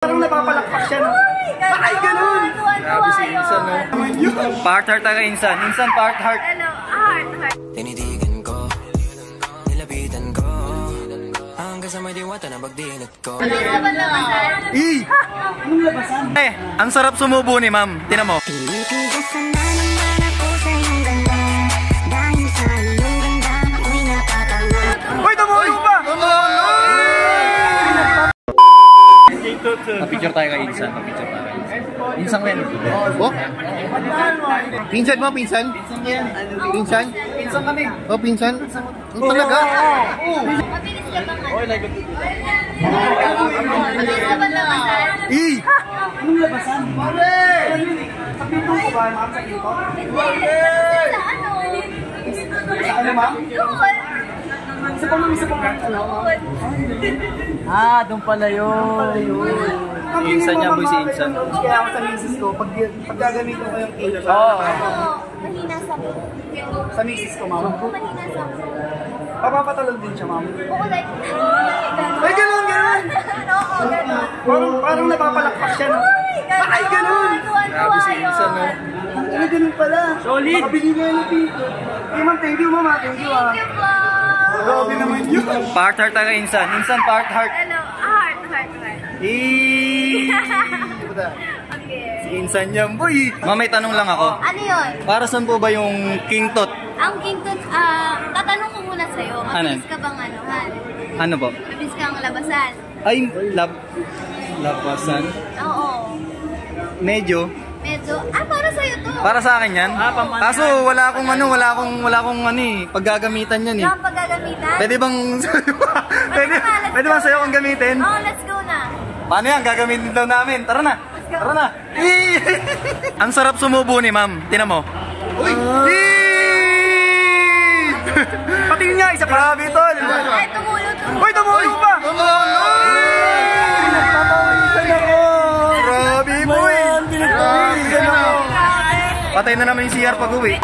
Parang napapalakpak siya, no? Ay, ganun! Grabe si Insan, no? Part heart taga Insan. Insan, part heart. Hello, heart. Tinitigan ko, nilapitan ko, hanggang sa may diwata na bagdinat ko. Ano naman labasan? Anong labasan? Eh, ang sarap sumubo ni ma'am. Tinan mo. Tinitigasan na naman ako sa iyong ganda. Dahil sa iyong ganda, ako'y natatanga. Uy, tumulo pa! Papicture tayo kay Insan. Papicture tayo kay Insan. Insan men. Oh? Pinsan mo, pinsan? Pinsan? Pinsan kami. Oh, pinsan? Ang talaga? Mabilis ka bang ano? Mabilis ka bang labasan? Anong labasan? Sa pinto ko ba, ma'am? Sa pinto? Hindi. Sa ano? Sa ano, ma'am? Doon. Isa pa ma'am, isa pa ma'am. Doon pala yun. Insan niya, boy, si Insan. Kaya ako sa misis ko, pag gagamitin ko yung cake. Oo. Mahina sa mo. Sa misis ko, ma'am. Mahina sa mo. Papapatalon din siya, ma'am. Oo, like, Ay, ganun, ganun! Oo, ganun. Parang napapalakpak siya, no? Ay, ganun! Grabe si Insan, no? Ay, ganun pala. Solid! Makabili nga yung pito. Hey, ma'am, thank you, ma'am. Thank you, ah. Thank you po. Grabe naman yun. Part heart taga Insan. Insan, part heart. Hello, heart. Okay. Si Insan niya, boy. Ma'am, may tanong lang ako. Ano yun? Para saan po ba yung King Tot? Ang King Tut, tatanong ko muna sa'yo. Mabilis ka bang ano, Han? Ano po? Mabilis kang labasan? Ay, labasan. Oo. Medyo. Medyo, para sa'yo to. Para sa akin yan. Kaso wala akong paggagamitan yan eh. Yung paggagamitan? Pwede bang pwede bang sa'yo kong gamitin? Oo, let's go na. Paano yan? Gagamitin daw namin. Tara na. Let's go. Tara na. Ang sarap sumubo ni ma'am. Tinan mo. Uy! Patingin nga, isa pa. Grabe tol. Ay, tumulo. Uy, tumulo pa! Grabe boy. Patay na naman yung CR pag uwi.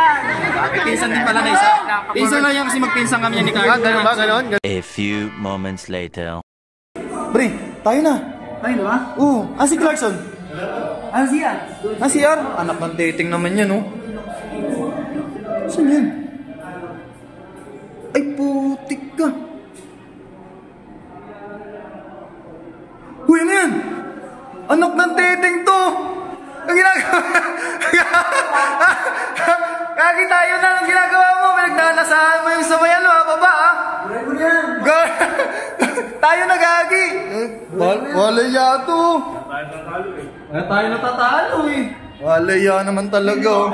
Pinsan din pala na isa. Pinsan na yan kasi magpinsan kami yan ni Carl. Ganun ba? Ganun? A few moments later. Bre, tayo na. Ay, di ba? Oo. Si Clarkson. Ano siya? CR? Anak ng dating naman yan, oh. Saan yan? Ay, putik ka. Uy, ano yan? Anak ng dating to. Ang ginagawa. Kagi tayo na. Ang ginagawa mo. Pinagdalasahan mo yung sabayan mo, baba, ah. Tayo na, Gagi. Wala yato. Tayo natatalo, eh. Wala ya naman talaga, oh.